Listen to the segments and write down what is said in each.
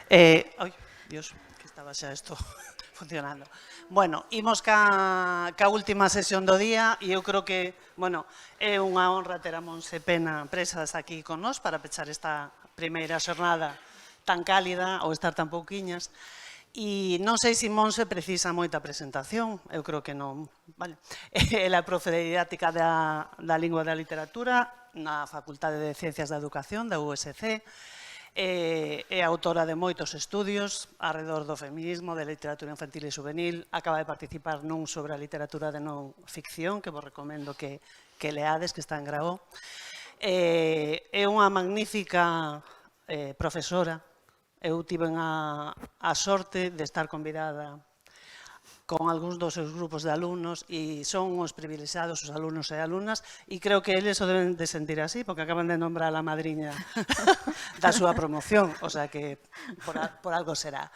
Ai, Dios, que estaba xa isto funcionando. Bueno, imos ca última sesión do día e eu creo que, bueno, é unha honra ter a Monse Pena presas aquí con nós para pechar esta primeira xornada tan cálida ou estar tan pouquiñas. E non sei se Monse precisa moita presentación, eu creo que non. Vale. Ela é profe de didáctica da lingua e da literatura na Facultade de Ciencias da Educación da USC, é autora de moitos estudios arredor do feminismo, de literatura infantil e juvenil, acaba de participar nun sobre a literatura de non ficción, que vos recomendo que leades, que está en Graó. É unha magnífica profesora. Eu tive a sorte de estar convidada con algúns dos seus grupos de alumnos e son os privilexiados os alumnos e alumnas e creo que eles o deben de sentir así porque acaban de nombrar a madriña da súa promoción, o sea que por algo será.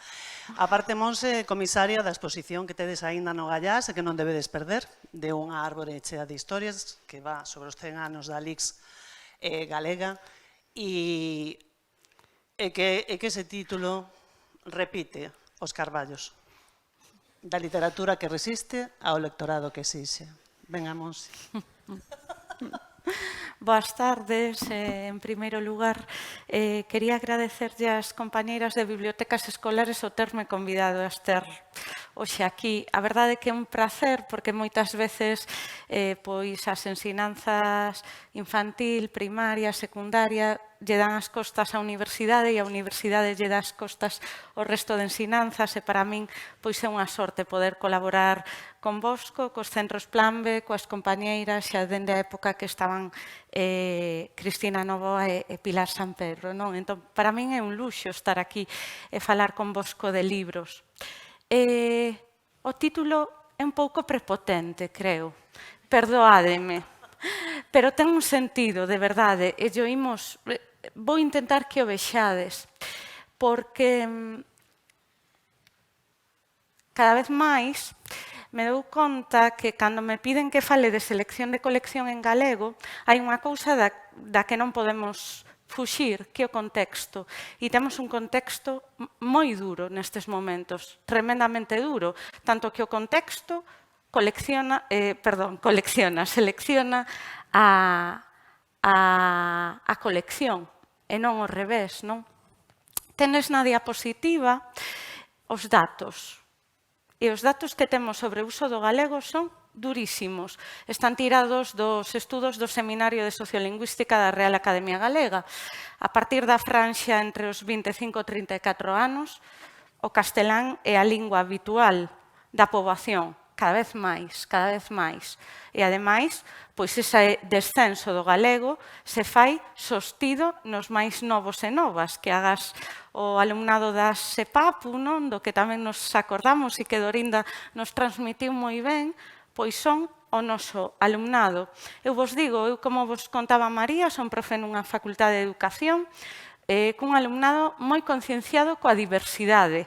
A parte, Monse, comisaria da exposición que tedes aínda no Gallás e que non debedes perder, de unha árbore chea de historias que va sobre os 100 anos da Lix galega e que ese título repite os carballos da literatura que resiste ao lectorado que exixe. Venga, Monse. Boas tardes. En primeiro lugar, quería agradecerlle ás compañeiras de bibliotecas escolares o terme convidado a estar hoxe aquí. A verdade é que é un placer porque moitas veces pois as ensinanzas infantil, primaria, secundaria lle dan as costas á universidade e a universidade lle dá as costas ao resto de ensinanzas e para min pois é unha sorte poder colaborar convosco, cos centros Planbe, coas compañeiras xa dende a época que estaban Cristina Novoa e Pilar Sampedro. Entón, para min é un luxo estar aquí e falar convosco de libros. O título é un pouco prepotente, creo. Perdoádeme. Pero ten un sentido, de verdade, e yo imos... Vou intentar que o vexades, porque cada vez máis me dou conta que cando me piden que fale de selección de colección en galego, hai unha cousa da que non podemos fuxir, que é o contexto. E temos un contexto moi duro nestes momentos, tremendamente duro, tanto que o contexto selecciona a colección e non ao revés, non? Tenes na diapositiva os datos. E os datos que temos sobre o uso do galego son durísimos. Están tirados dos estudos do Seminario de Sociolingüística da Real Academia Galega. A partir da franxa entre os 25 e 34 anos, o castelán é a lingua habitual da poboación. Cada vez máis. E, ademais, pois ese descenso do galego se fai sostido nos máis novos e novas, que hagas o alumnado da SEPAPU, do que tamén nos acordamos e que Dorinda nos transmitiu moi ben, pois son o noso alumnado. Eu vos digo, eu como vos contaba María, son profe nunha facultade de educación, cun alumnado moi concienciado coa diversidade,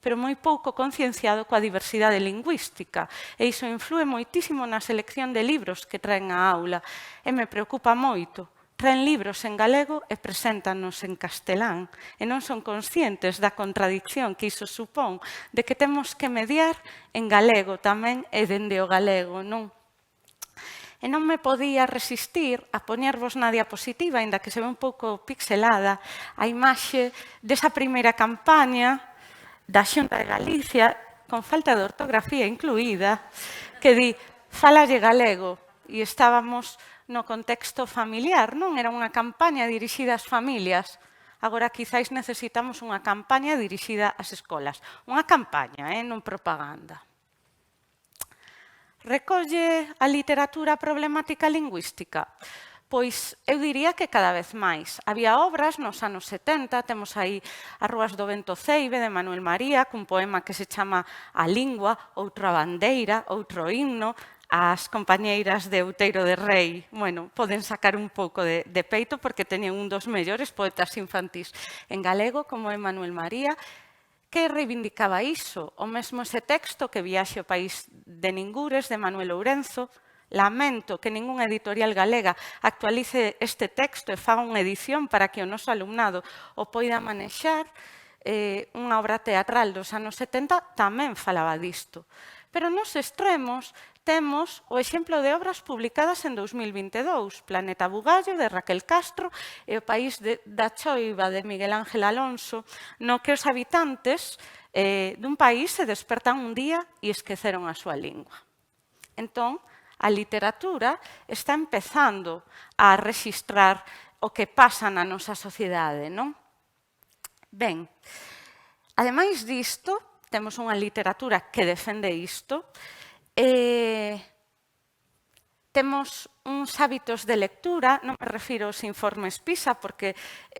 pero moi pouco concienciado coa diversidade lingüística. E iso influe moitísimo na selección de libros que traen á aula. E me preocupa moito. Traen libros en galego e preséntanos en castelán. E non son conscientes da contradicción que iso supón, de que temos que mediar en galego tamén e dende o galego, non? E non me podía resistir a poñervos na diapositiva, aínda que se ve un pouco pixelada, a imaxe desa primeira campaña da Xunta de Galicia, con falta de ortografía incluída, que di, fálalle galego, e estábamos no contexto familiar, non? Era unha campaña dirixida ás familias. Agora, quizáis necesitamos unha campaña dirixida ás escolas. Unha campaña, non propaganda. Recolle a literatura problemática lingüística? Pois eu diría que cada vez máis. Había obras nos anos 70, temos aí As Rúas do Vento Ceibe, de Manuel María, cun poema que se chama A Lingua, outra bandeira, outro himno, as compañeiras de Outeiro de Rei. Bueno, poden sacar un pouco de peito porque teñen un dos mellores poetas infantís en galego, como é Manuel María, que reivindicaba iso. O mesmo ese texto que Viaxe ao País de Ningures, de Manuel Ourenzo, lamento que ningunha editorial galega actualice este texto e faga unha edición para que o noso alumnado o poida manexar. Unha obra teatral dos anos 70 tamén falaba disto. Pero nos extremos temos o exemplo de obras publicadas en 2022, Planeta Bugallo, de Raquel Castro, e O País da Choiva, de Miguel Ángel Alonso, no que os habitantes dun país se despertan un día e esqueceron a súa lingua. Entón, a literatura está empezando a rexistrar o que pasa na nosa sociedade, non? Ben, ademais disto, temos unha literatura que defende isto, temos uns hábitos de lectura, non me refiro aos informes PISA, porque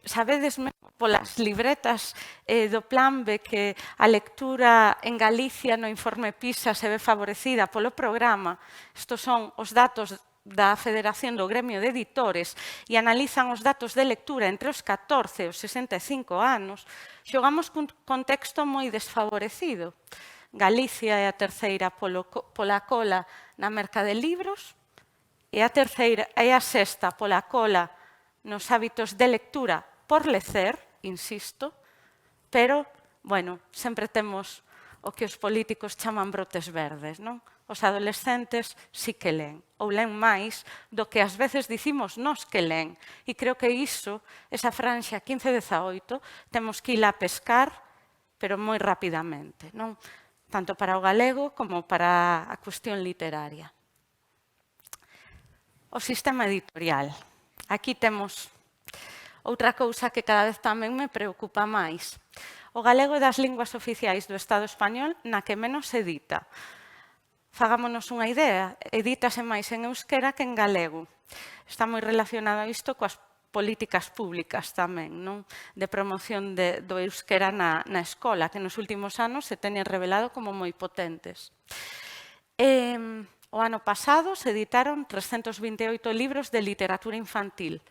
sabedes polas libretas do Plan B que a lectura en Galicia no informe PISA se ve favorecida polo programa. Estos son os datos da Federación do Gremio de Editores e analizan os datos de lectura entre os 14 e os 65 anos. Xogamos cun contexto moi desfavorecido. Galicia é a terceira pola cola na merca de libros e a sexta pola cola nos hábitos de lectura por lecer, insisto, pero, bueno, sempre temos o que os políticos chaman brotes verdes, non? Os adolescentes sí que len, ou len máis do que ás veces dicimos nós que len. E creo que iso, esa franxa 15-18, temos que ir a pescar, pero moi rapidamente, non? Tanto para o galego como para a cuestión literaria. O sistema editorial. Aquí temos outra cousa que cada vez tamén me preocupa máis. O galego é das linguas oficiais do Estado español na que menos se edita. Fagámonos unha idea, edítase máis en euskera que en galego. Está moi relacionado isto coas políticas públicas tamén, non? De promoción do euskera na escola, que nos últimos anos se teñen revelado como moi potentes. O ano pasado se editaron 328 libros de literatura infantil.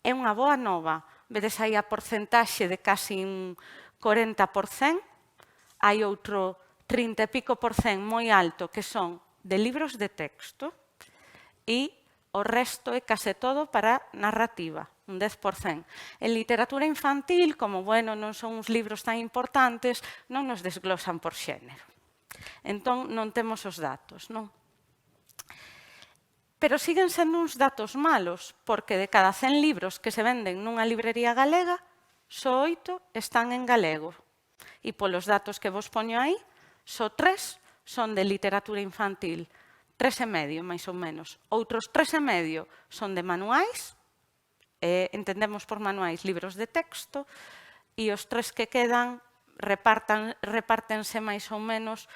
É unha boa nova. Vedes aí a porcentaxe de casi un 40%. Hai outro 30 e pico por cent moi alto que son de libros de texto e o resto é case todo para narrativa, un 10%. En literatura infantil, como, bueno, non son uns libros tan importantes, non nos desglosan por xénero. Entón, non temos os datos, non? Pero siguen sendo uns datos malos, porque de cada 100 libros que se venden nunha librería galega, só 8 están en galego. E polos datos que vos poño aí, só 3 son de literatura infantil, 3,5 máis ou menos. Outros 3,5 son de manuais, entendemos por manuais libros de texto, e os 3 que quedan repártense máis ou menos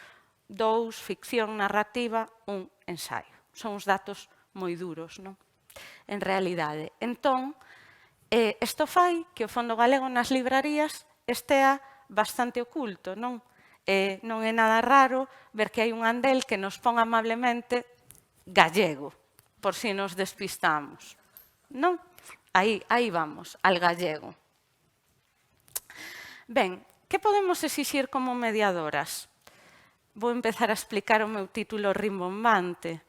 2 ficción narrativa, 1 ensaio. Son uns datos moi duros, non? En realidade. Entón, isto fai que o Fondo Galego nas librarías estea bastante oculto, non? Non é nada raro ver que hai un andel que nos pon amablemente gallego, por si nos despistamos. Non? Aí vamos, al gallego. Ben, que podemos exixir como mediadoras? Vou empezar a explicar o meu título rimbombante.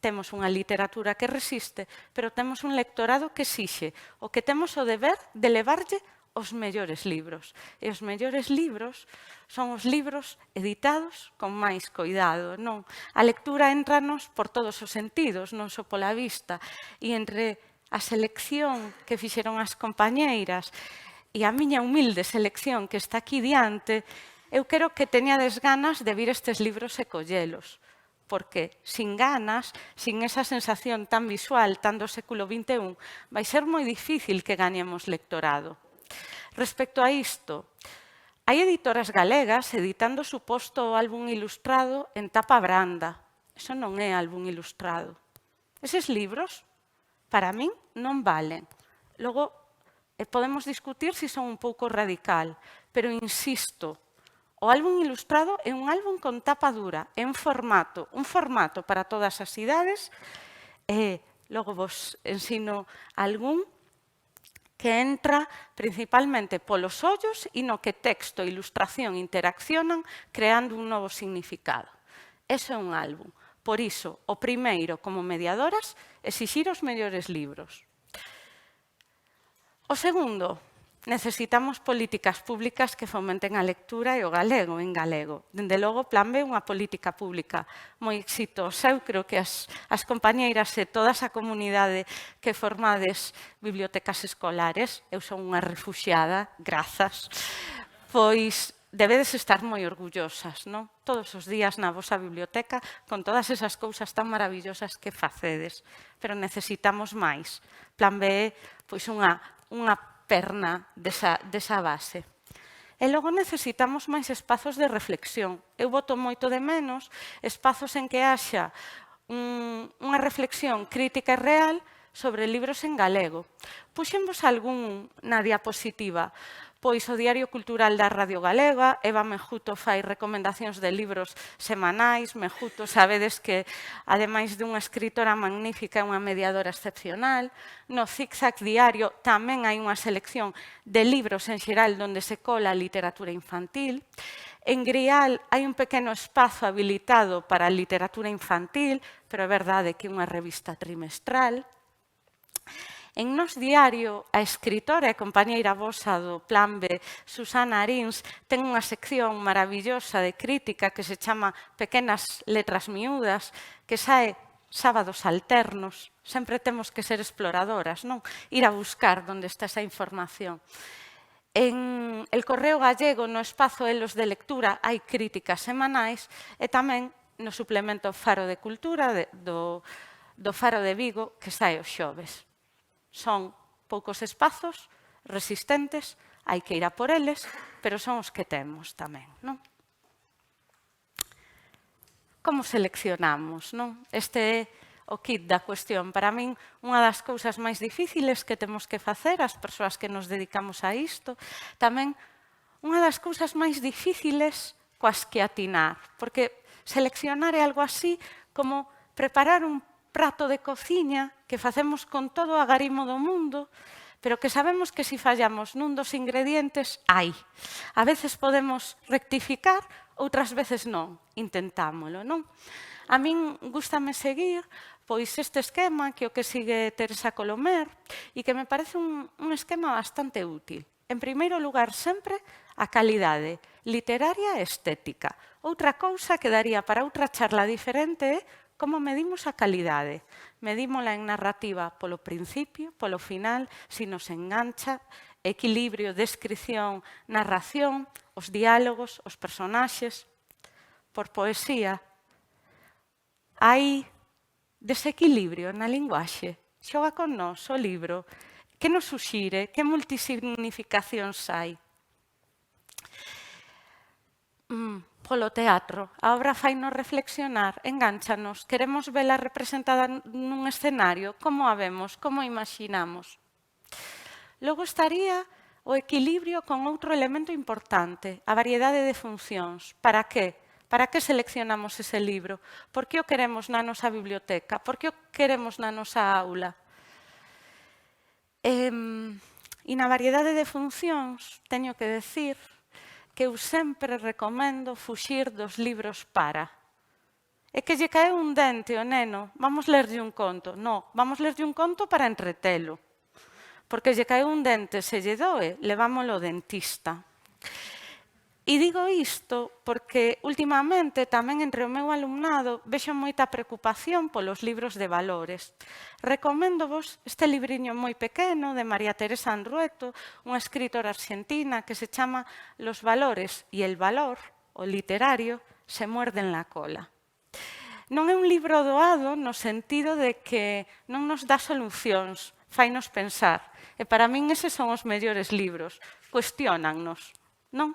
Temos unha literatura que resiste, pero temos un lectorado que exixe. O que temos o deber de levarlle os mellores libros. E os mellores libros son os libros editados con máis coidado, non? A lectura entranos por todos os sentidos, non só pola vista. E entre a selección que fixeron as compañeiras e a miña humilde selección que está aquí diante, eu quero que teñades ganas de vir estes libros e collelos. Porque sin ganas, sin esa sensación tan visual, tan do século XXI, vai ser moi difícil que gañemos lectorado. Respecto a isto, hai editoras galegas editando o suposto álbum ilustrado en tapa branda. Eso non é álbum ilustrado. Eses libros, para min, non valen. Logo, podemos discutir se son un pouco radical, pero insisto, o álbum ilustrado é un álbum con tapa dura, é un formato para todas as idades. Logo vos ensino algún que entra principalmente polos ollos e no que texto e ilustración interaccionan creando un novo significado. Eso é un álbum. Por iso, o primeiro, como mediadoras, exixir os mellores libros. O segundo, necesitamos políticas públicas que fomenten a lectura e o galego en galego. Dende logo, Plan B é unha política pública moi exitosa. Eu creo que as compañeiras e toda a comunidade que formades bibliotecas escolares, eu son unha refuxiada, grazas, pois debedes estar moi orgullosas, non? Todos os días na vosa biblioteca con todas esas cousas tan maravillosas que facedes. Pero necesitamos máis. Plan B é pois unha perna desa base. E logo necesitamos máis espazos de reflexión. Eu boto moito de menos espazos en que haxa unha reflexión crítica e real sobre libros en galego. Puxenvos algún na diapositiva. Pois o Diario Cultural da Radio Galega, Eva Mejuto fai recomendacións de libros semanais. Mejuto, sabedes que, ademais de unha escritora magnífica, é unha mediadora excepcional. No Zigzag Diario tamén hai unha selección de libros en xeral onde se cola a literatura infantil. En Grial hai un pequeno espazo habilitado para a literatura infantil, pero é verdade que é unha revista trimestral. En Nos Diario, a escritora e compañeira vosa do Plan B, Susana Arins, ten unha sección maravillosa de crítica que se chama Pequenas letras miúdas, que sae sábados alternos. Sempre temos que ser exploradoras, non? Ir a buscar onde está esa información. En El Correo Gallego, no espazo Elos de Lectura, hai críticas semanais e tamén no suplemento Faro de Cultura do Faro de Vigo, que sae os xoves. Son poucos espazos resistentes, hai que ir a por eles, pero son os que temos tamén, non? Como seleccionamos, non? Este é o kit da cuestión. Para min, unha das cousas máis difíciles que temos que facer, as persoas que nos dedicamos a isto, tamén unha das cousas máis difíciles coas que atinar, porque seleccionar é algo así como preparar un prato de cociña que facemos con todo o agarimo do mundo, pero que sabemos que se fallamos nun dos ingredientes, hai. A veces podemos rectificar, outras veces non. Intentámolo, non? A min gústame seguir pois este esquema que o que sigue Teresa Colomer e que me parece un esquema bastante útil. En primeiro lugar, sempre, a calidade literaria e estética. Outra cousa que daría para outra charla diferente é como medimos a calidade. Medímola en narrativa polo principio, polo final, se nos engancha, equilibrio, descrición, narración, os diálogos, os personaxes. Por poesía, hai desequilibrio na linguaxe. Xoga con nós o libro. Que nos suxire? Que multisignificacións hai? Polo teatro. A obra fainos reflexionar, engánchanos. Queremos vela representada nun escenario. Como a vemos? Como a imaginamos? Logo estaría o equilibrio con outro elemento importante, a variedade de funcións. Para que? Para que seleccionamos ese libro? Por que o queremos na nosa biblioteca? Por que o queremos na nosa aula? E na variedade de funcións, teño que decir que eu sempre recomendo fuxir dos libros para. É que lle cae un dente o neno, vamos lerlle un conto. No, vamos lerlle un conto para entretelo. Porque lle cae un dente, se lle doe, levámolo ao dentista. E digo isto porque últimamente tamén entre o meu alumnado vexo moita preocupación polos libros de valores. Recoméndovos este libriño moi pequeno de María Teresa Anrueto, unha escritora argentina que se chama Los valores e el valor, o literario, se muerden la cola. Non é un libro doado no sentido de que non nos dá solucións, fainos pensar. E para min eses son os mellores libros, cuestiónannos, non?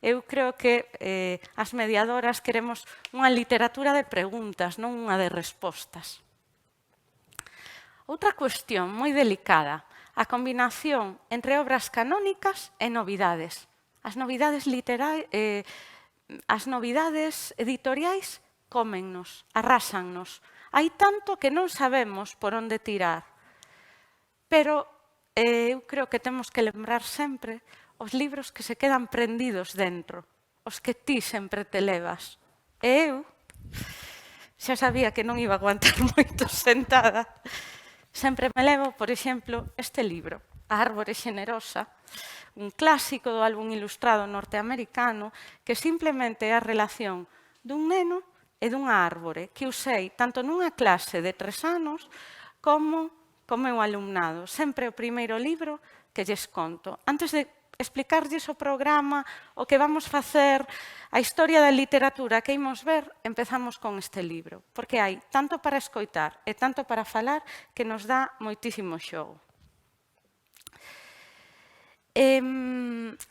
Eu creo que as mediadoras queremos unha literatura de preguntas, non unha de respostas. Outra cuestión moi delicada, a combinación entre obras canónicas e novidades. As novidades editoriais cómennos, arrásannos. Hai tanto que non sabemos por onde tirar. Pero eu creo que temos que lembrar sempre os libros que se quedan prendidos dentro, os que ti sempre te levas. E eu, xa sabía que non iba a aguantar moito sentada, sempre me levo, por exemplo, este libro, A árbore xenerosa, un clásico do álbum ilustrado norteamericano que simplemente é a relación dun neno e dunha árbore que usei tanto nunha clase de 3 anos como co meu alumnado. Sempre o primeiro libro que lles conto. Antes de explicarlles o programa, o que vamos facer, a historia da literatura que imos ver, empezamos con este libro, porque hai tanto para escoitar e tanto para falar que nos dá moitísimo xogo.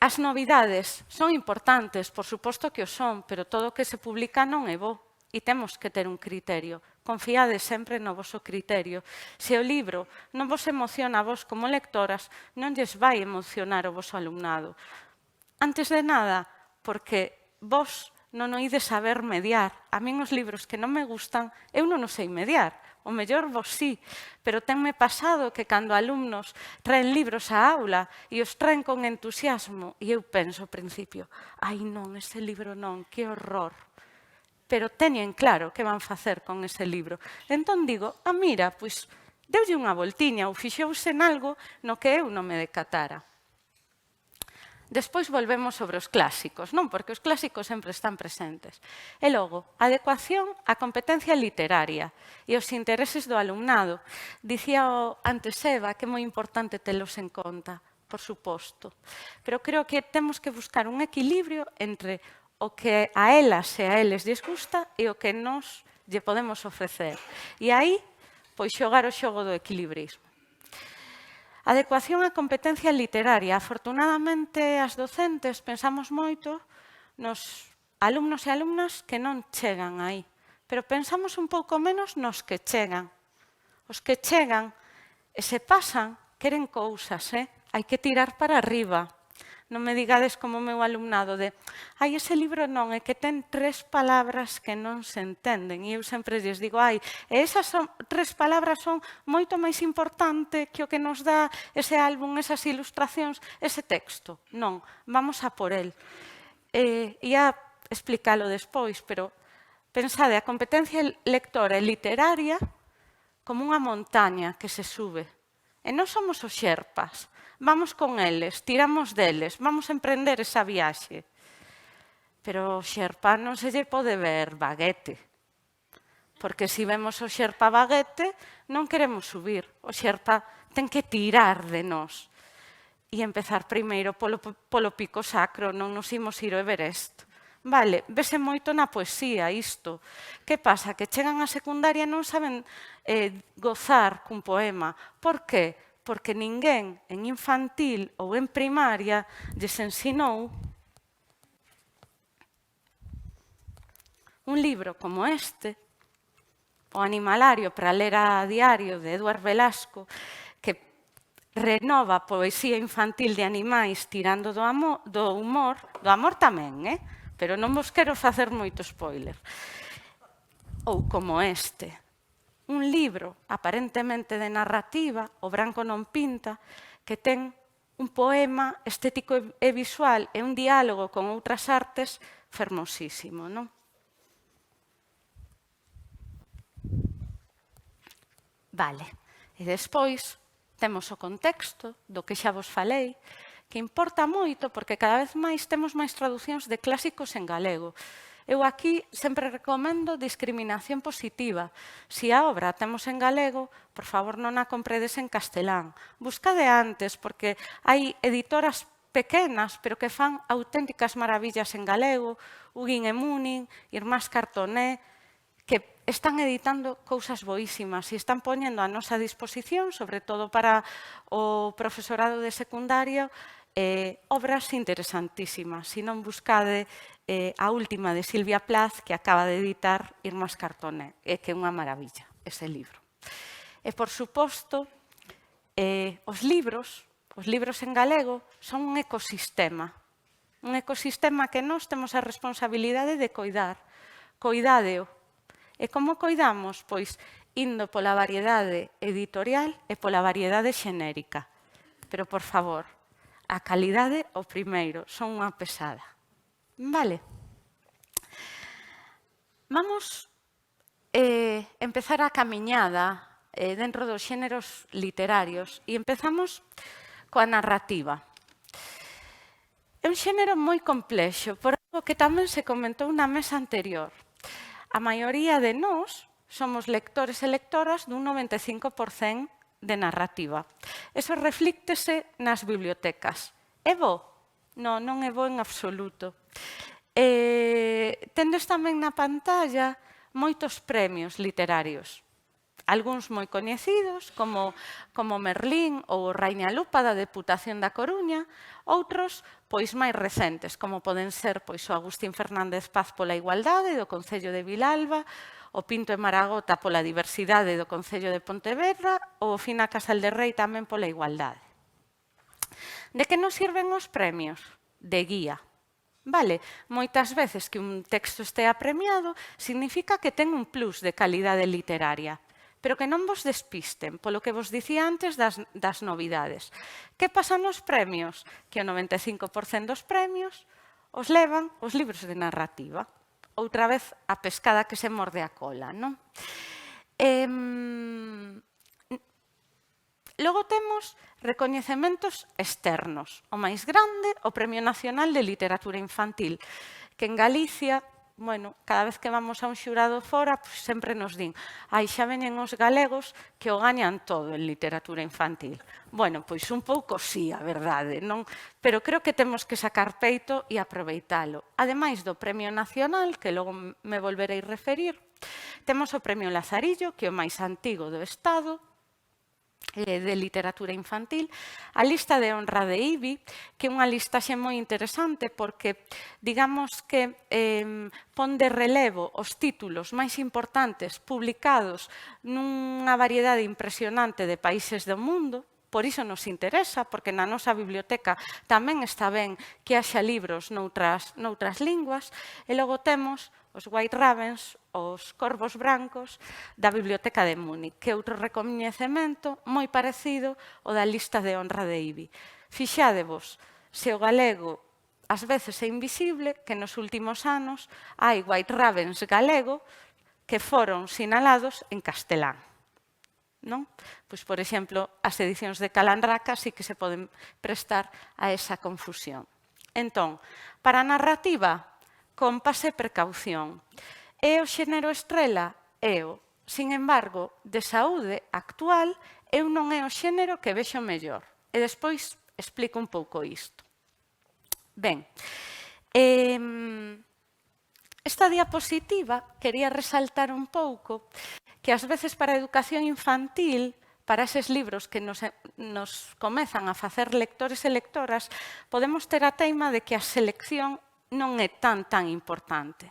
As novidades son importantes, por suposto que o son, pero todo o que se publica non é bo e temos que ter un criterio. Confiade sempre no voso criterio. Se o libro non vos emociona a vos como lectoras, non lles vai emocionar o voso alumnado. Antes de nada, porque vos non o ides saber mediar. A min os libros que non me gustan, eu non os sei mediar. O mellor vos sí, pero tenme pasado que cando alumnos traen libros á aula e os traen con entusiasmo, e eu penso ao principio, ai non, ese libro non, que horror. Pero teñen claro que van facer con ese libro. Entón digo, mira, pois deulle unha voltiña ou fixouse en algo no que eu non me decatara. Despois volvemos sobre os clásicos, non? Porque os clásicos sempre están presentes. E logo, adecuación á competencia literaria e os intereses do alumnado. Dicía antes Eva que é moi importante telos en conta, por suposto. Pero creo que temos que buscar un equilibrio entre o que a elas e a eles lles gusta e o que nós lle podemos ofrecer. E aí, pois xogar o xogo do equilibrismo. Adecuación á competencia literaria. Afortunadamente, as docentes pensamos moito nos alumnos e alumnas que non chegan aí, pero pensamos un pouco menos nos que chegan. Os que chegan e se pasan queren cousas, hai que tirar para arriba. Non me digades como o meu alumnado de ai, ese libro non, é que ten 3 palabras que non se entenden. E eu sempre lles digo, ai, esas 3 palabras son moito máis importante que o que nos dá ese álbum, esas ilustracións, ese texto. Non, vamos a por el. Ia explicalo despois, pero pensade a competencia lectora e literaria como unha montaña que se sube. E non somos os xerpas. Vamos con eles, tiramos deles, vamos a emprender esa viaxe. Pero o xerpa non se lle pode ver baguete. Porque se vemos o xerpa baguete, non queremos subir. O xerpa ten que tirar de nós. E empezar primeiro polo pico sacro, non nos imos ir ao Everest. Vale, vese moito na poesía isto. Que pasa? Que chegan á secundaria e non saben gozar cun poema. Por que? Porque ninguén en infantil ou en primaria lles ensinou un libro como este, O animalario para ler a diario de Eduard Velasco, que renova a poesía infantil de animais tirando do humor tamén, pero non vos quero facer moito spoiler. Ou como este, un libro aparentemente de narrativa, O branco non pinta, que ten un poema estético e visual e un diálogo con outras artes fermosísimo, non? Vale, e despois temos o contexto do que xa vos falei, que importa moito porque cada vez máis temos máis traducións de clásicos en galego. Eu aquí sempre recomendo discriminación positiva. Se a obra temos en galego, por favor non a compredes en castelán. Buscade antes, porque hai editoras pequenas, pero que fan auténticas maravillas en galego, Ugin e Munin, Irmás Cartoné, que están editando cousas boísimas e están poñendo a nosa disposición, sobre todo para o profesorado de secundario, obras interesantísimas. Se non buscade a última de Silvia Plath, que acaba de editar Irmás Cartoné, que é unha maravilla ese libro. E, por suposto, os libros en galego son un ecosistema que nós temos a responsabilidade de coidar. Coidádeo. E como coidamos? Pois indo pola variedade editorial e pola variedade xenérica. Pero, por favor, a calidade o primeiro, son unha pesada. Vale. Vamos empezar a camiñada dentro dos xéneros literarios e empezamos coa narrativa. É un xénero moi complexo, por algo que tamén se comentou na mesa anterior. A maioría de nós somos lectores e lectoras dun 95% de narrativa. Eso reflíctese nas bibliotecas. É bo? Non, non é bo en absoluto. Tendes tamén na pantalla moitos premios literarios. Algúns moi coñecidos, como Merlín ou o Rainha Lupa da Deputación da Coruña, outros pois máis recentes, como poden ser pois o Agustín Fernández Paz pola igualdade do Concello de Vilalba, o Pinto e Maragota pola diversidade do Concello de Pontevedra ou o Fina Casal de Rei tamén pola igualdade. De que nos sirven os premios? De guía. Vale, moitas veces que un texto estea premiado significa que ten un plus de calidade literaria. Pero que non vos despisten, polo que vos dicía antes das novidades. Que pasa nos premios? Que o 95% dos premios os levan os libros de narrativa. Outra vez a pescada que se morde a cola, non? Logo temos recoñecementos externos. O máis grande, o Premio Nacional de Literatura Infantil, que en Galicia, bueno, cada vez que vamos a un xurado fora, pues, sempre nos din ai, xa veñen os galegos que o gañan todo en literatura infantil. Bueno, pois un pouco sí, a verdade, non? Pero creo que temos que sacar peito e aproveitalo. Ademais do Premio Nacional, que logo me volverei referir, temos o Premio Lazarillo, que é o máis antigo do Estado, de literatura infantil, a lista de honra de IBI, que é unha listaxe moi interesante porque, digamos que pon de relevo os títulos máis importantes publicados nunha variedade impresionante de países do mundo. Por iso nos interesa, porque na nosa biblioteca tamén está ben que haxa libros noutras linguas, e logo temos os White Ravens, os Corvos Brancos, da Biblioteca de Múnich, que é outro recoñecemento moi parecido ao da lista de honra de IBI. Fixádevos, se o galego ás veces é invisible, que nos últimos anos hai White Ravens galego que foron sinalados en castelán. Non? Pois, por exemplo, as edicións de Calandraca sí que se poden prestar a esa confusión. Entón, para a narrativa, compás e precaución. É o xénero estrela? Éo. Sin embargo, de saúde actual, eu non é o xénero que vexo mellor. E despois explico un pouco isto. Ben, esta diapositiva quería resaltar un pouco que ás veces para a educación infantil, para eses libros que nos comezan a facer lectores e lectoras, podemos ter a teima de que a selección non é tan importante.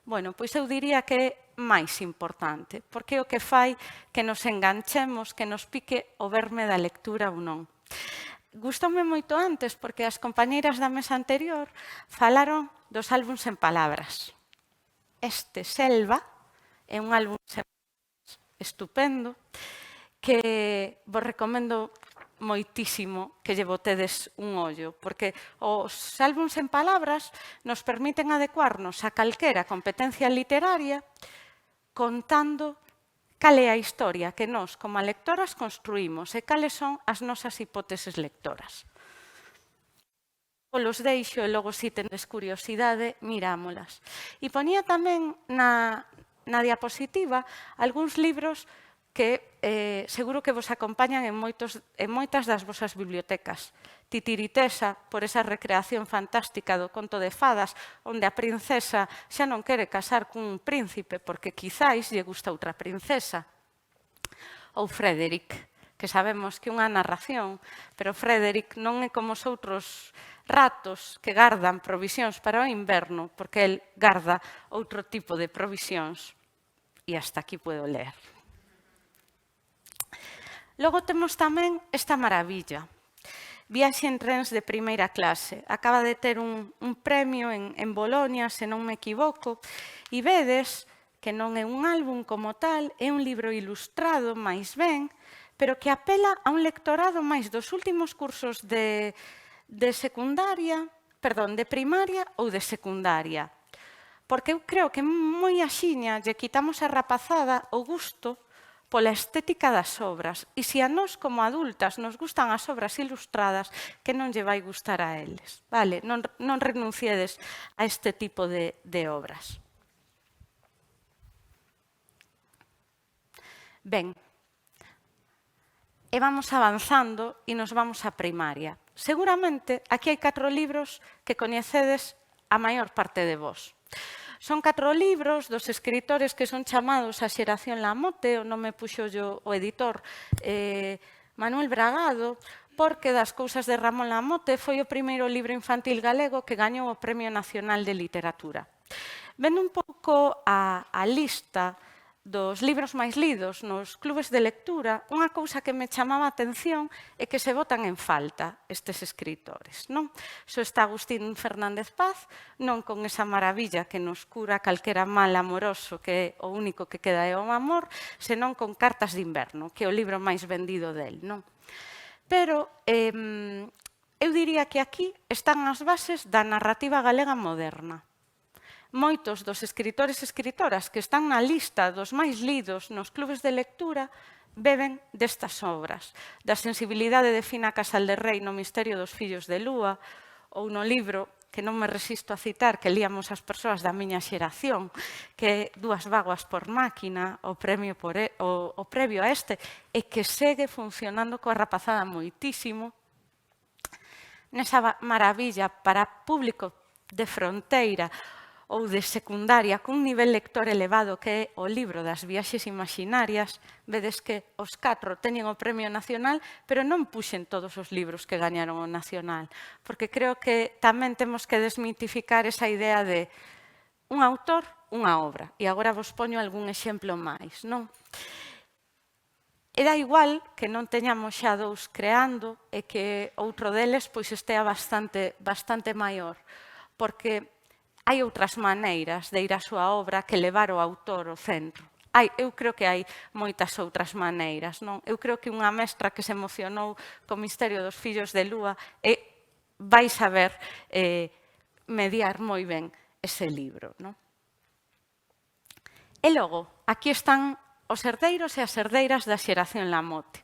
Bueno, pois eu diría que é máis importante, porque é o que fai que nos enganchemos, que nos pique o verme da lectura ou non. Gustoume moito antes, porque as compañeiras da mesa anterior falaron dos álbums en palabras. Este, Selva, é un álbum estupendo, que vos recomendo moitísimo que lle botedes un ollo, porque os álbums en palabras nos permiten adecuarnos a calquera competencia literaria contando cal é a historia que nós, como lectoras, construímos e cales son as nosas hipóteses lectoras. Os deixo e logo, se tenes curiosidade, mirámolas. E ponía tamén na diapositiva algúns libros que seguro que vos acompañan en moitas das vosas bibliotecas. Titiritesa, por esa recreación fantástica do conto de fadas, onde a princesa xa non quere casar cun príncipe porque quizáis lle gusta outra princesa. Ou Frederick, que sabemos que é unha narración, pero Frederick non é como os outros ratos que gardan provisións para o inverno, porque el garda outro tipo de provisións. E hasta aquí puedo ler. Logo temos tamén esta maravilla. Viaxe en trens de primeira clase. Acaba de ter un premio en Bolonia, se non me equivoco, e vedes que non é un álbum como tal, é un libro ilustrado máis ben, pero que apela a un lectorado máis dos últimos cursos de primaria ou de secundaria. porque eu creo que moi axiña lle quitamos a rapazada o gusto pola estética das obras. E se a nós, como adultas, nos gustan as obras ilustradas, que non lle vai gustar a eles. Vale? Non renunciedes a este tipo de obras. Ben, e vamos avanzando e nos vamos á primaria. Seguramente, aquí hai 4 libros que coñecedes a maior parte de vós. Son 4 libros dos escritores que son chamados a xeración Lamote, o nome puxo o editor Manuel Bragado, porque das cousas de Ramón Lamote foi o primeiro libro infantil galego que gañou o Premio Nacional de Literatura. Vendo un pouco a lista dos libros máis lidos nos clubes de lectura, unha cousa que me chamaba a atención é que se botan en falta estes escritores. Non? Só está Agustín Fernández Paz, non con esa maravilla que nos cura calquera mal amoroso, que o único que queda é o amor, senón con Cartas de inverno, que é o libro máis vendido del. Non? Pero eu diría que aquí están as bases da narrativa galega moderna. Moitos dos escritores e escritoras que están na lista dos máis lidos nos clubes de lectura beben destas obras, da sensibilidade de Fina Casal de Rei no Misterio dos fillos de Lúa, ou no libro que non me resisto a citar, que líamos as persoas da miña xeración, que é Dúas vaguas por máquina, o previo a este, e que segue funcionando coa rapazada moitísimo. Nesa maravilla para público de fronteira, ou de secundaria, cun nivel lector elevado que é o libro das viaxes imaginarias, vedes que os 4 teñen o Premio Nacional, pero non puxen todos os libros que gañaron o Nacional, porque creo que tamén temos que desmitificar esa idea de un autor, unha obra. E agora vos poño algún exemplo máis, non? E dá igual que non teñamos xa 2 creando e que outro deles pois estea bastante maior, porque hai outras maneiras de ir á súa obra que levar o autor ao centro. Eu creo que hai moitas outras maneiras. Non? Eu creo que unha mestra que se emocionou co Misterio dos fillos de Lúa vai saber mediar moi ben ese libro. Non? E logo, aquí están os herdeiros e as herdeiras da xeración Lamote.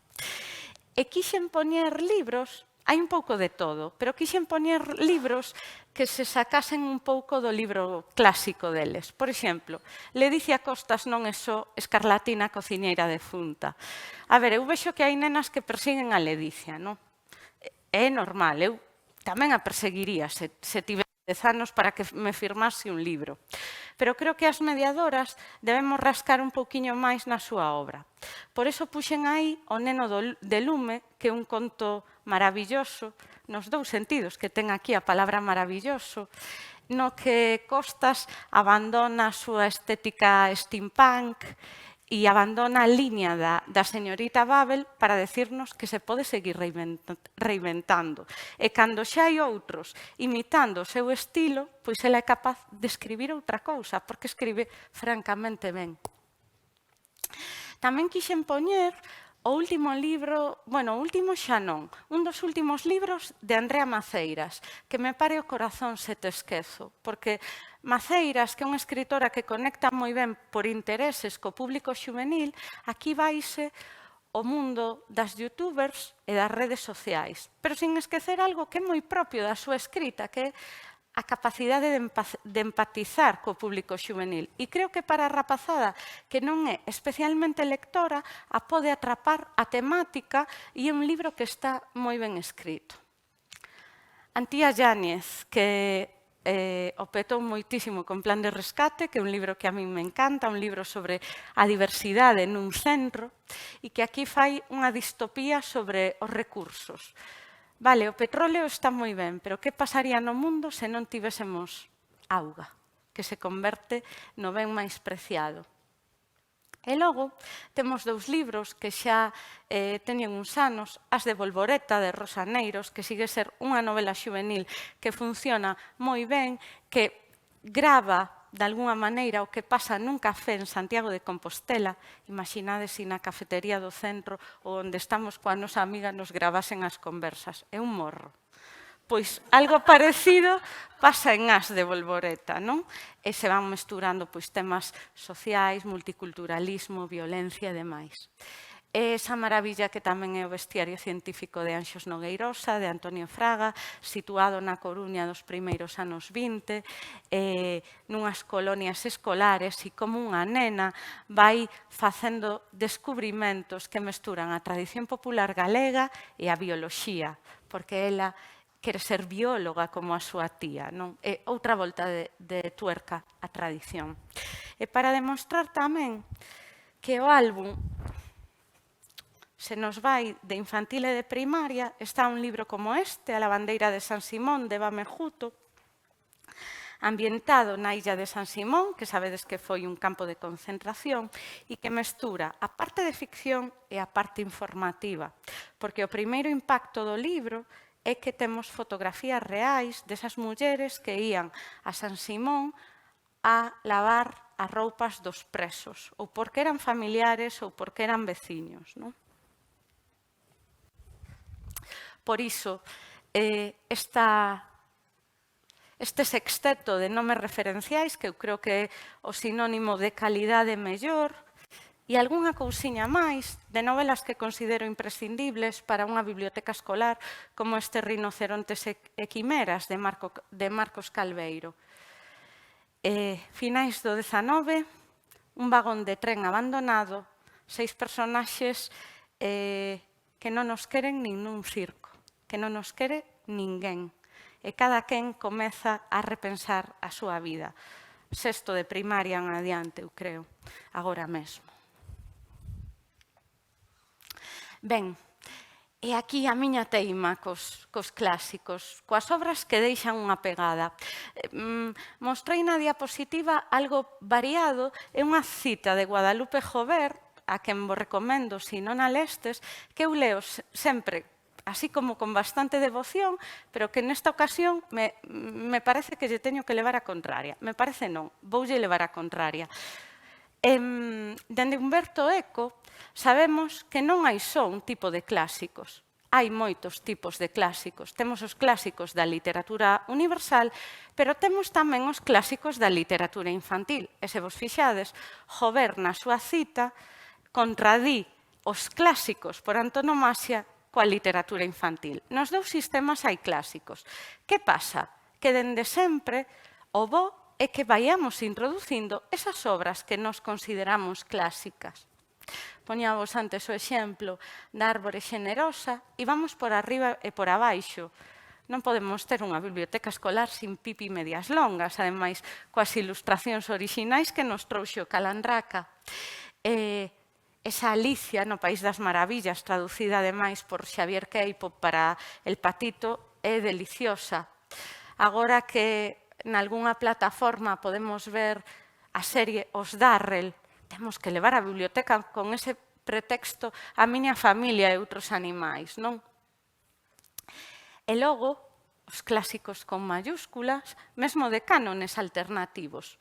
E quixen poñer libros, hai un pouco de todo, pero quixen poñer libros que se sacasen un pouco do libro clásico deles. Por exemplo, Ledicia Costas non é só Escarlatina cociñeira defunta. A ver, eu vexo que hai nenas que persiguen a Ledicia, non? É normal, eu tamén a perseguiría se tivera 10 anos para que me firmase un libro. Pero creo que as mediadoras debemos rascar un pouquiño máis na súa obra. Por iso puxen aí O neno de lume, que é un conto maravilloso, nos 2 sentidos, que ten aquí a palabra maravilloso, no que Costas abandona a súa estética steampunk e abandona a liña da señorita Babel para decirnos que se pode seguir reinventando. E cando xa hai outros imitando o seu estilo, pois ela é capaz de escribir outra cousa, porque escribe francamente ben. Tamén quixen poñer o último libro, bueno, o último xa non, un dos últimos libros de Andrea Maceiras, que me pare o corazón se te esquezo, porque Maceiras, que é unha escritora que conecta moi ben por intereses co público xuvenil, aquí vaise o mundo das youtubers e das redes sociais, pero sin esquecer algo que é moi propio da súa escrita, que é a capacidade de empatizar co público xuvenil. E creo que para a rapazada que non é especialmente lectora, a pode atrapar a temática e é un libro que está moi ben escrito. Antía Yáñez, que o petou moitísimo con Plan de Rescate, que é un libro que a min me encanta, un libro sobre a diversidade nun centro, e que aquí fai unha distopía sobre os recursos. Vale, o petróleo está moi ben, pero que pasaría no mundo se non tivésemos auga, que se converte no ben máis preciado? E logo temos 2 libros que xa teñen uns anos, As de Bolboreta, de Rosa Neiros, que sigue ser unha novela xuvenil que funciona moi ben, que grava de alguna maneira o que pasa nun café en Santiago de Compostela. Imaginades se na cafetería do centro onde estamos coa nosa amiga nos gravasen as conversas. É un morro. Pois algo parecido pasa en As de Bolboreta, non? E se van mesturando pois temas sociais, multiculturalismo, violencia e demais. Esa maravilla que tamén é o Bestiario científico de Anxos Nogueirosa, de Antonio Fraga, situado na Coruña dos primeiros anos 20, nunhas colonias escolares, e como unha nena vai facendo descubrimentos que mesturan a tradición popular galega e a bioloxía, porque ela quere ser bióloga como a súa tía, non? É outra volta de tuerca a tradición. E para demostrar tamén que o álbum se nos vai de infantil e de primaria, está un libro como este, A lavandeira de San Simón, de Eva Mejuto, ambientado na illa de San Simón, que sabedes que foi un campo de concentración, e que mestura a parte de ficción e a parte informativa, porque o primeiro impacto do libro é que temos fotografías reais desas mulleres que ían a San Simón a lavar as roupas dos presos, ou porque eran familiares ou porque eran veciños, non? Por iso, este sexteto de nomes referenciais, que eu creo que é o sinónimo de calidade mellor, e algunha cousiña máis de novelas que considero imprescindibles para unha biblioteca escolar, como este Rinocerontes e quimeras, de Marcos Calveiro. Finais do 19, un vagón de tren abandonado, 6 personaxes que non nos queren nin nun circo, que non nos quere ninguén. E cada quen comeza a repensar a súa vida. Sexto de primaria en adiante, eu creo, agora mesmo. Ben, e aquí a miña teima cos clásicos, coas obras que deixan unha pegada. Mostrei na diapositiva algo variado, é unha cita de Guadalupe Jover, a quen vos recomendo, se non a lestes, que eu leo sempre, así como con bastante devoción, pero que nesta ocasión me parece que lle teño que levar a contraria. Me parece non, voulle levar a contraria. Dende Humberto Eco, sabemos que non hai só un tipo de clásicos. Hai moitos tipos de clásicos. Temos os clásicos da literatura universal, pero temos tamén os clásicos da literatura infantil. E se vos fixades, Jover na súa cita contradí os clásicos por antonomasia coa literatura infantil. Nos dous sistemas hai clásicos. Que pasa? Que dende sempre o bo é que vaiamos introducindo esas obras que nos consideramos clásicas. Poñavos antes o exemplo da árbore xenerosa e vamos por arriba e por abaixo. Non podemos ter unha biblioteca escolar sin Pipi medias longas, ademais coas ilustracións orixinais que nos trouxo Calandraca. Esa Alicia no País das Maravillas, traducida ademais por Xavier Queipo para El Patito, é deliciosa. Agora que nalgúna plataforma podemos ver a serie Os Darrell, temos que levar a biblioteca con ese pretexto a miña familia e outros animais, non? E logo, os clásicos con mayúsculas, mesmo de cánones alternativos.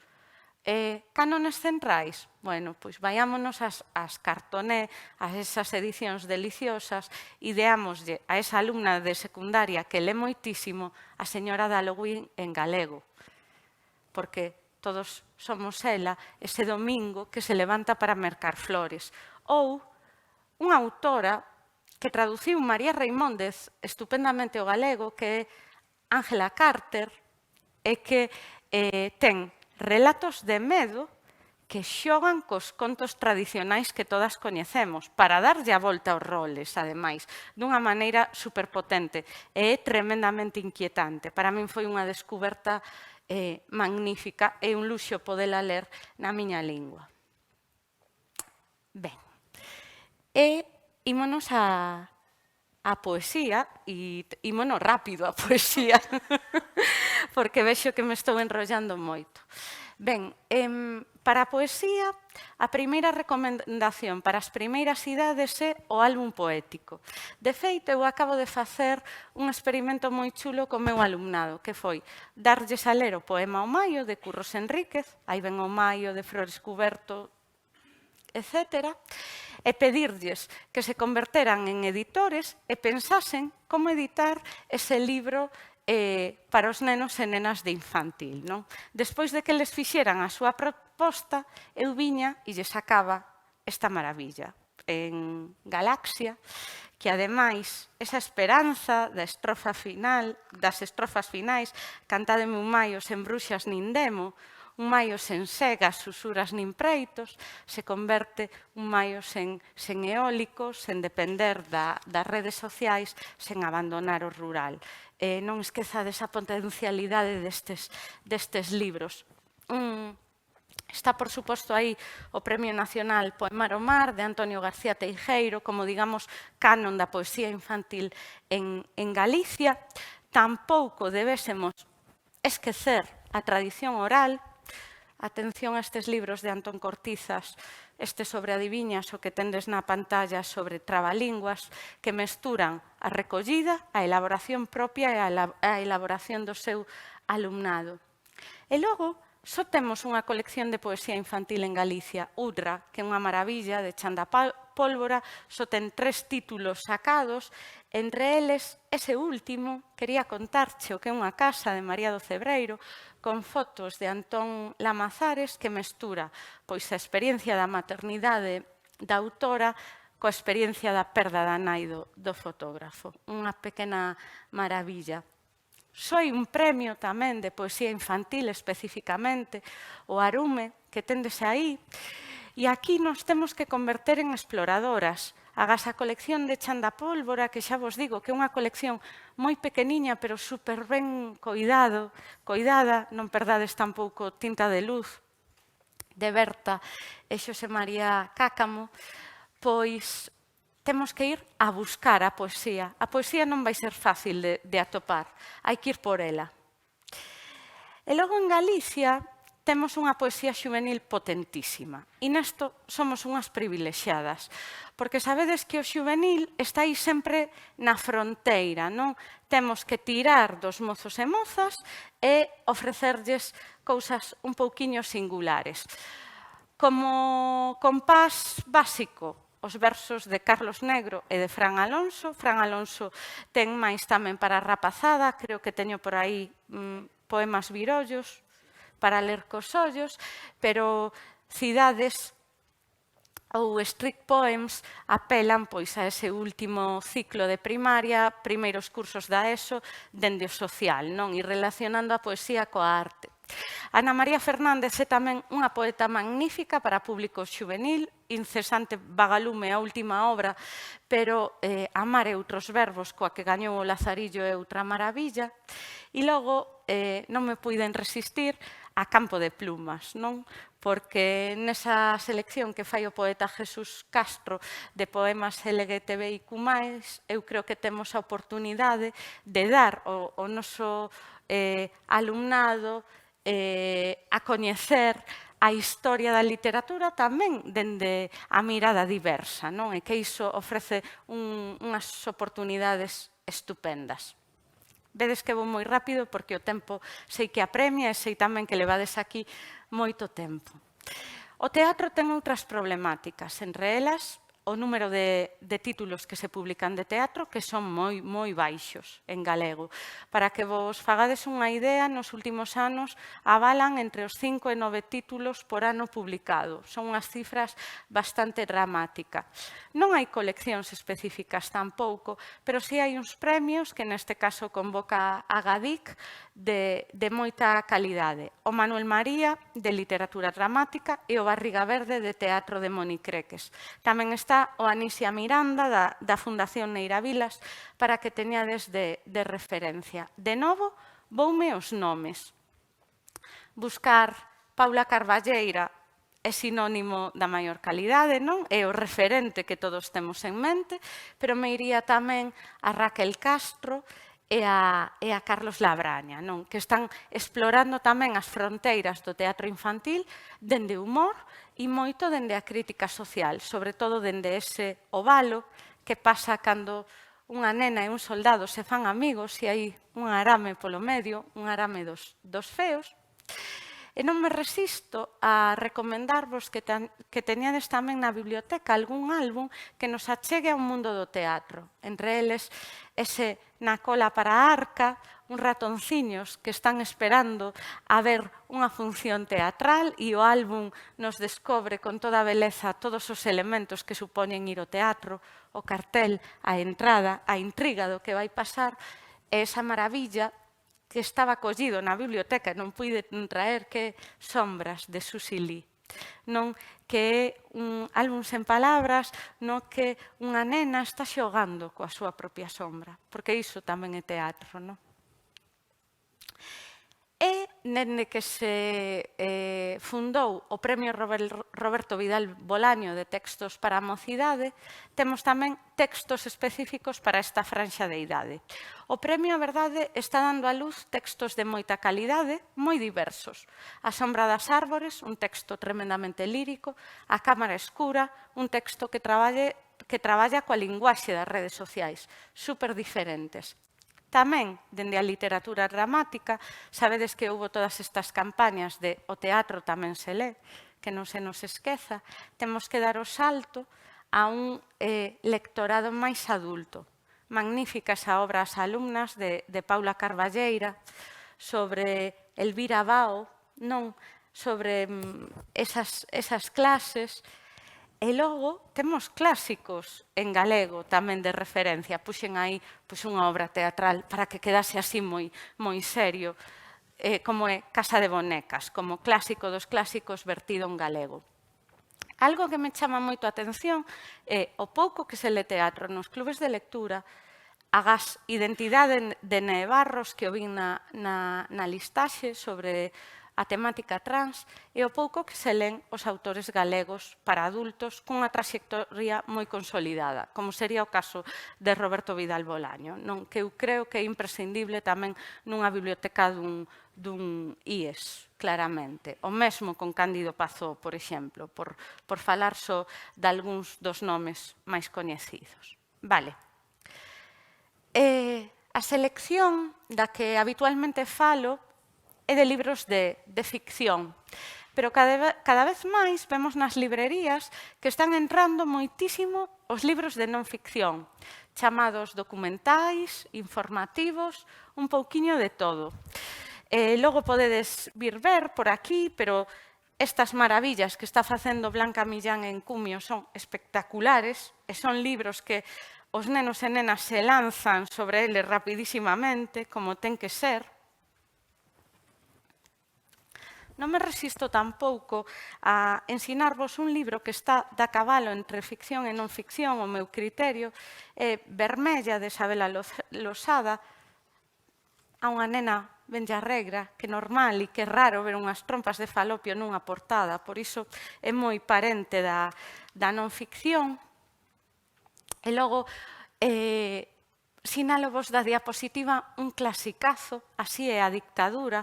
Cánones centrais? Bueno, pois vayámonos ás Cartoné, a esas edicións deliciosas, e deámoslle a esa alumna de secundaria que lé moitísimo a señora de Halloween en galego, porque todos somos ela ese domingo que se levanta para mercar flores. Ou unha autora que traduciu María Reimóndez estupendamente ao galego, que é Ángela Carter, e que ten relatos de medo que xogan cos contos tradicionais que todas coñecemos, para darlle a volta aos roles, ademais, dunha maneira superpotente. E é tremendamente inquietante. Para min foi unha descuberta magnífica e un luxo podela ler na miña lingua. Ben, e ímonos a poesía, e ímonos rápido a poesía, porque vexo que me estou enrollando moito. Ben, para a poesía, a primeira recomendación para as primeiras idades é o álbum poético. De feito, eu acabo de facer un experimento moi chulo co meu alumnado, que foi darlles a ler o poema O Maio, de Curros Enríquez, aí ven O Maio, de Flores Cuberto, etc., e pedirlles que se converteran en editores e pensasen como editar ese libro para os nenos e nenas de infantil. Non? Despois de que les fixeran a súa proposta, eu viña e lle sacaba esta maravilla en Galaxia, que ademais esa esperanza da estrofa final, das estrofas finais, cantádeme un maio sen bruxas nin demo, un maio sen segas, susuras nin preitos, se converte un maio sen eólicos, sen depender das redes sociais, sen abandonar o rural. Non esquezades a potencialidade destes libros. Está, por suposto, aí o Premio Nacional Poemar o Mar de Antonio García Teijeiro, como, digamos, canon da poesía infantil en Galicia. Tampouco debésemos esquecer a tradición oral. Atención a estes libros de Antón Cortizas, este sobre adiviñas, o que tendes na pantalla sobre trabalinguas, que mesturan a recollida, a elaboración propia e a elaboración do seu alumnado. E logo, só temos unha colección de poesía infantil en Galicia, Udra, que é unha maravilla, de Chanda Pólvora, só ten 3 títulos sacados, entre eles, ese último, quería contarche o que é unha casa de María do Cebreiro, con fotos de Antón Lamazares, que mestura pois a experiencia da maternidade da autora coa experiencia da perda da nai do fotógrafo. Unha pequena maravilla. Foi un premio tamén de poesía infantil especificamente, o Arume, que tendes aí. E aquí nos temos que converter en exploradoras. Agas a colección de Chanda Pólvora, que xa vos digo que é unha colección moi pequeniña, pero super ben coidada, non perdades tampouco Tinta de Luz, de Berta e Xosé María Cácamo, pois temos que ir a buscar a poesía. A poesía non vai ser fácil de atopar, hai que ir por ela. E logo en Galicia temos unha poesía xuvenil potentísima. E nesto somos unhas privilexiadas, porque sabedes que o xuvenil está aí sempre na fronteira, non? Temos que tirar dos mozos e mozas e ofrecerlles cousas un pouquiño singulares. Como compás básico, os versos de Carlos Negro e de Fran Alonso. Fran Alonso ten máis tamén para a rapazada, creo que teño por aí poemas virollos para ler cos ollos, pero Cidades ou Street Poems apelan pois a ese último ciclo de primaria, primeiros cursos da ESO, dende o social, non? E relacionando a poesía coa arte. Ana María Fernández é tamén unha poeta magnífica para público xuvenil, incesante vagalume a última obra, pero Amar e outros verbos, coa que gañou o Lazarillo é outra maravilla. E logo non me puiden resistir a Campo de Plumas, non? Porque nesa selección que fai o poeta Jesús Castro de poemas LGTBIQ+, eu creo que temos a oportunidade de dar ao noso alumnado a coñecer a historia da literatura tamén dende a mirada diversa, non? E que iso ofrece unhas oportunidades estupendas. Vedes que vou moi rápido porque o tempo sei que apremia e sei tamén que levades aquí moito tempo. O teatro ten outras problemáticas, entre elas o número de títulos que se publican de teatro, que son moi baixos en galego. Para que vos fagades unha idea, nos últimos anos avalan entre os 5 e 9 títulos por ano publicado. Son unhas cifras bastante dramáticas. Non hai coleccións específicas tampouco, pero si hai uns premios que neste caso convoca a Gadic de moita calidade. O Manuel María, de literatura dramática, e o Barriga Verde, de teatro de Monicreques. Tamén está o Anisia Miranda, da Fundación Neira Vilas, para que teñades de referencia. De novo, voume os nomes. Buscar Paula Carballeira é sinónimo da maior calidade, non? É o referente que todos temos en mente, pero me iría tamén a Raquel Castro e a Carlos Labraña, non? Que están explorando tamén as fronteiras do teatro infantil dende o humor e moito dende a crítica social, sobre todo dende ese ovalo que pasa cando unha nena e un soldado se fan amigos e hai un arame polo medio, un arame dos feos. E non me resisto a recomendarvos que teñades tamén na biblioteca algún álbum que nos achegue ao mundo do teatro. Entre eles, ese Na cola para a arca, uns ratonciños que están esperando a ver unha función teatral e o álbum nos descobre con toda a beleza todos os elementos que supoñen ir ao teatro, o cartel, a entrada, a intriga do que vai pasar e esa maravilla que estaba collido na biblioteca e non puide traer, que Sombras, de Susie Lee. Non que é un álbum sen palabras, non que unha nena está xogando coa súa propia sombra, porque iso tamén é teatro, non? E, dende que se fundou o Premio Roberto Vidal Bolaño de Textos para a Mocidade, temos tamén textos específicos para esta franxa de idade. O premio, a verdade, está dando a luz textos de moita calidade, moi diversos. A sombra das árbores, un texto tremendamente lírico. A cámara escura, un texto que traballa coa linguaxe das redes sociais, super diferentes. Tamén, dende a literatura dramática, sabedes que houve todas estas campañas de o teatro tamén se lé, que non se nos esqueza, temos que dar o salto a un lectorado máis adulto. Magnífica esa obra As alumnas de Paula Carballeira, sobre Elvira Bao, non sobre esas clases. E logo temos clásicos en galego tamén de referencia. Puxen aí unha obra teatral para que quedase así moi serio, como é Casa de Bonecas, como clásico dos clásicos vertido en galego. Algo que me chama moito a atención é o pouco que se lê teatro nos clubes de lectura, agás Identidade de Nevarros, que o vin na listaxe sobre a temática trans, e o pouco que se len os autores galegos para adultos cunha traxectoria moi consolidada, como sería o caso de Roberto Vidal Bolaño, que eu creo que é imprescindible tamén nunha biblioteca dun IES, claramente. O mesmo con Cándido Pazó, por exemplo, por falar só de algúns dos nomes máis coñecidos. Vale. A selección da que habitualmente falo é de libros de ficción, pero cada vez máis vemos nas librerías que están entrando moitísimo os libros de non ficción, chamados documentais, informativos, un pouquiño de todo. Logo podedes vir ver por aquí, pero estas maravillas que está facendo Blanca Millán en Cumio son espectaculares e son libros que os nenos e nenas se lanzan sobre eles rapidísimamente, como ten que ser. Non me resisto tampouco a ensinarvos un libro que está da cabalo entre ficción e non ficción, o meu criterio, Vermella, de Isabela Losada, a unha nena benlla regra, que normal e que raro ver unhas trompas de falopio nunha portada, por iso é moi parente da non ficción. E logo, sinalo-vos da diapositiva un clasicazo, así é a dictadura,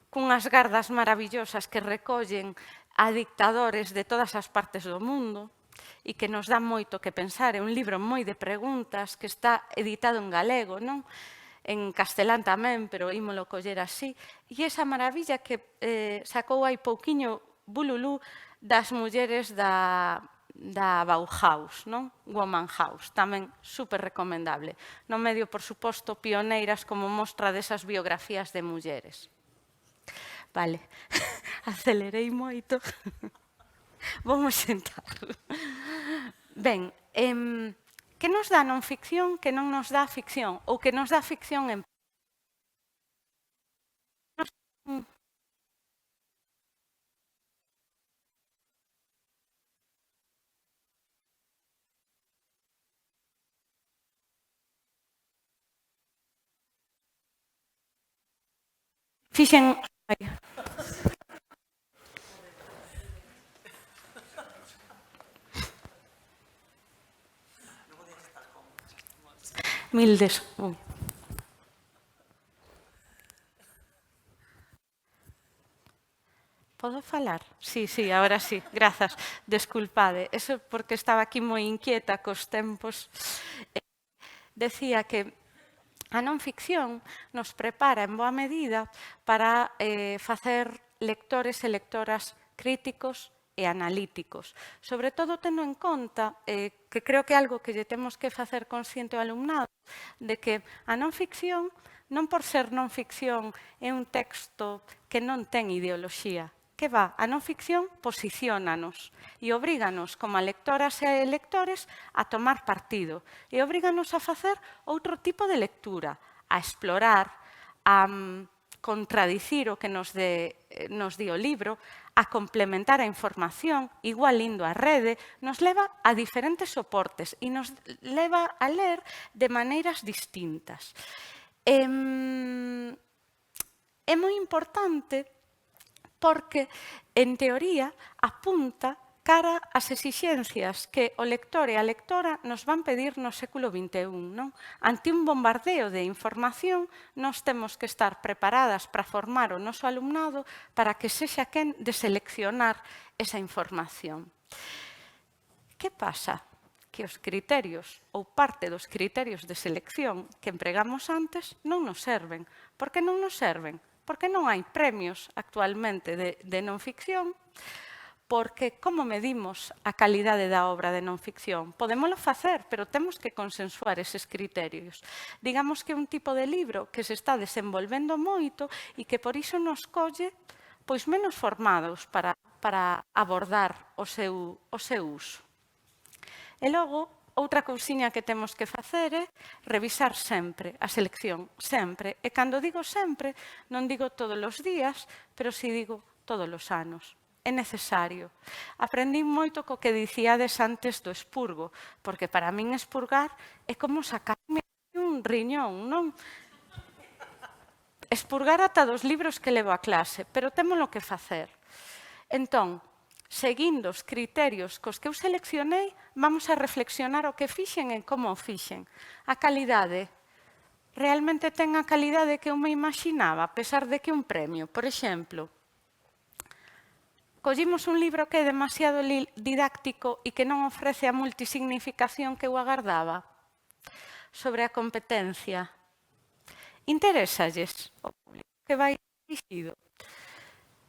cunhas gardas maravillosas que recollen a dictadores de todas as partes do mundo e que nos dá moito que pensar. É un libro moi de preguntas que está editado en galego, non? En castelán tamén, pero ímolo coller así. E esa maravilla que sacou hai pouquiño Bululú das mulleres da Bauhaus, non? Woman House, tamén super recomendable. No medio, por suposto, pioneiras como mostra desas biografías de mulleres. Vale, acelerei moito. Vamos sentar. Ben, que nos dá non ficción que non nos dá ficción? Ou que nos dá ficción en... Fixen... Mildes. Podo falar? Sí, agora sí, grazas. Desculpade, eso porque estaba aquí moi inquieta cos tempos. Decía que a non ficción nos prepara en boa medida para facer lectores e lectoras críticos e analíticos. Sobre todo tendo en conta, que creo que é algo que lle temos que facer consciente ao alumnado, de que a non ficción, non por ser non ficción, é un texto que non ten ideoloxía. Que va, a non ficción posiciónanos e obríganos, como a lectoras e lectores, a tomar partido e obríganos a facer outro tipo de lectura, a explorar, a contradicir o que nos di o libro, a complementar a información, igual indo á rede, nos leva a diferentes soportes e nos leva a ler de maneiras distintas. É moi importante porque, en teoría, apunta cara ás exixencias que o lector e a lectora nos van pedir no século XXI. Non? Ante un bombardeo de información, nós temos que estar preparadas para formar o noso alumnado para que sexa quen de seleccionar esa información. Que pasa? Que os criterios ou parte dos criterios de selección que empregamos antes non nos serven. Por que non nos serven? Porque non hai premios actualmente de non ficción, porque como medimos a calidade da obra de non ficción? Podémolo facer, pero temos que consensuar eses criterios. Digamos que é un tipo de libro que se está desenvolvendo moito e que por iso nos colle pois menos formados para abordar o seu uso. E logo, outra cousiña que temos que facer é revisar sempre a selección, sempre. E cando digo sempre, non digo todos os días, pero si digo todos os anos. É necesario. Aprendín moito co que dicíades antes do expurgo, porque para min expurgar é como sacarme un riñón, non? Expurgar ata dos libros que levo a clase, pero témolo que facer. Entón, seguindo os criterios cos que eu seleccionei, vamos a reflexionar o que fixen e como o fixen. A calidade. Realmente ten a calidade que eu me imaginaba, a pesar de que un premio. Por exemplo, collimos un libro que é demasiado didáctico e que non ofrece a multisignificación que eu agardaba. Sobre a competencia. Interésalles o público que vai dirixido?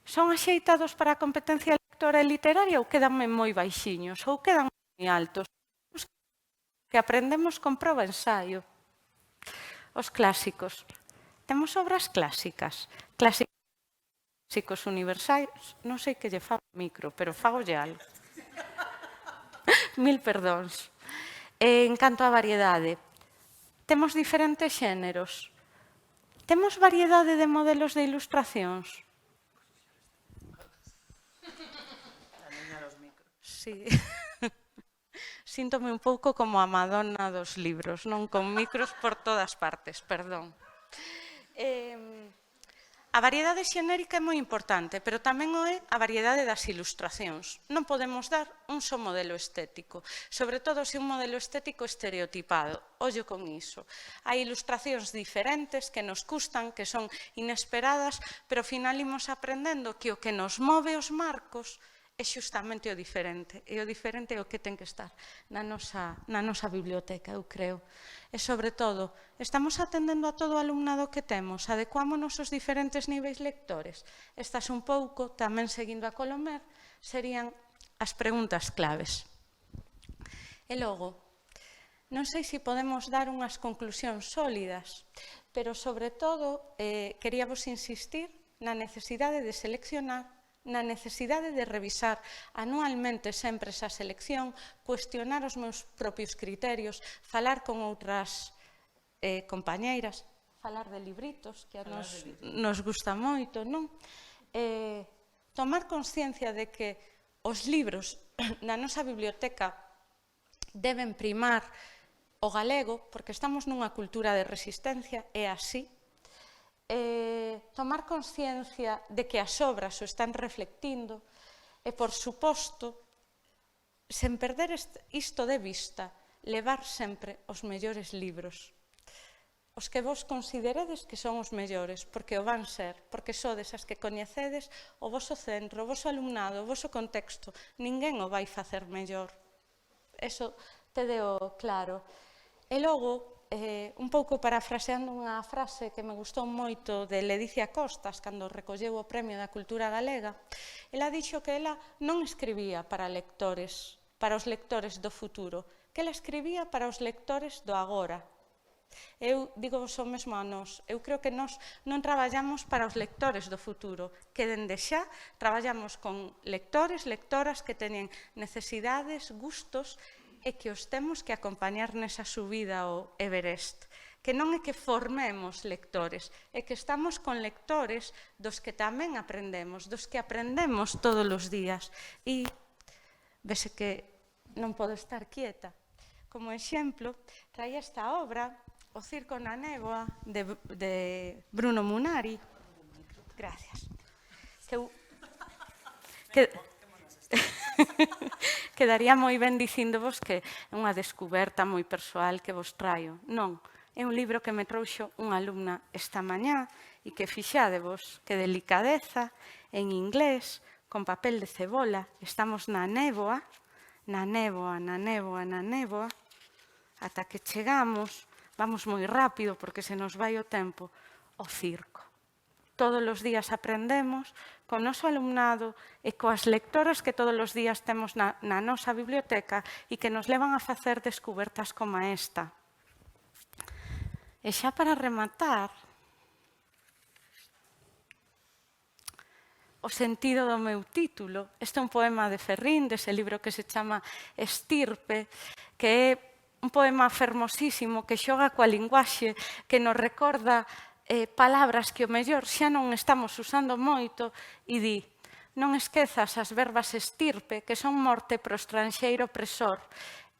Son axeitados para a competencia lectora e literaria ou quedanme moi baixiños ou quedan moi altos? Os que aprendemos con proba ensaio. Os clásicos. Temos obras clásicas. Clásicos universais. Non sei que lle fago o micro, pero fagolle algo. Mil perdóns. En canto á variedade, temos diferentes xéneros. Temos variedade de modelos de ilustracións. Sí. Síntome un pouco como a Madonna dos libros, non? Con micros por todas partes, perdón. A variedade xenérica é moi importante, pero tamén o é a variedade das ilustracións. Non podemos dar un só modelo estético, sobre todo se un modelo estético estereotipado. Ollo con iso. Hai ilustracións diferentes que nos custan, que son inesperadas, pero ao final imos aprendendo que o que nos move os marcos é xustamente o diferente. E o diferente é o que ten que estar na nosa biblioteca, eu creo. E, sobre todo, estamos atendendo a todo o alumnado que temos, adecuámonos aos diferentes niveis lectores. Estas un pouco, tamén seguindo a Colomer, serían as preguntas claves. E logo, non sei se podemos dar unhas conclusións sólidas, pero, sobre todo, queríamos insistir na necesidade de seleccionar, na necesidade de revisar anualmente sempre esa selección, cuestionar os meus propios criterios, falar con outras compañeiras, falar de libritos, que nos gusta moito, non? Tomar consciencia de que os libros na nosa biblioteca deben primar o galego, porque estamos nunha cultura de resistencia, é así. Tomar consciencia de que as obras o están reflectindo e, por suposto, sen perder isto de vista, levar sempre os mellores libros. Os que vos consideredes que son os mellores, porque o van ser, porque sodes as que coñecedes o voso centro, o voso alumnado, o voso contexto. Ninguén o vai facer mellor. Eso te deo claro. E logo, un pouco parafraseando unha frase que me gustou moito de Ledicia Costas, cando recolleu o Premio da Cultura Galega, ela dixo que ela non escribía para os lectores do futuro, que ela escribía para os lectores do agora. Eu digo o mesmo a nós, eu creo que nós non traballamos para os lectores do futuro, que dende xa traballamos con lectores, lectoras que teñen necesidades, gustos e que os temos que acompañar nesa subida ao Everest. Que non é que formemos lectores, é que estamos con lectores dos que tamén aprendemos, dos que aprendemos todos os días. E vese que non podo estar quieta. Como exemplo, traía esta obra, O circo na néboa, de Bruno Munari. Gracias. Quedaría moi ben dicíndovos que é unha descuberta moi persoal que vos traio. Non, é un libro que me trouxo unha alumna esta mañá e que fixádevos que delicadeza, en inglés, con papel de cebola, estamos na néboa, na néboa, na néboa, na néboa, ata que chegamos, vamos moi rápido porque se nos vai o tempo, ao circo. Todos os días aprendemos con o noso alumnado e coas lectoras que todos os días temos na nosa biblioteca e que nos levan a facer descubertas como esta. E xa para rematar, o sentido do meu título. Este é un poema de Ferrín, dese libro que se chama Estirpe, que é un poema fermosísimo que xoga coa linguaxe, que nos recorda palabras que o mellor xa non estamos usando moito e di: non esquezas as verbas estirpe que son morte pro estranxeiro opresor.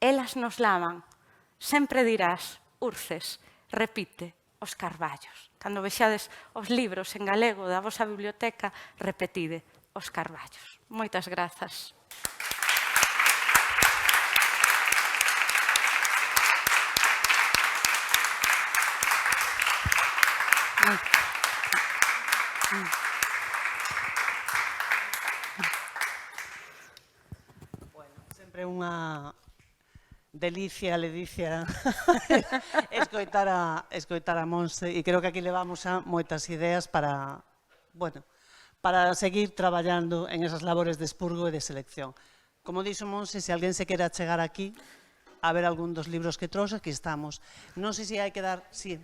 Elas nos lavan. Sempre dirás, Urces, repite, os carballos. Cando vexades os libros en galego da vosa biblioteca, repetide, os carballos. Moitas grazas. Bueno, sempre unha delicia, ledicia, escoitar a Monse, e creo que aquí levamos a moitas ideas para, bueno, para seguir traballando en esas labores de expurgo e de selección. Como dixo Monse, se alguén se quera chegar aquí a ver algún dos libros que trouxe, aquí estamos. Non sei se hai que dar... Sí.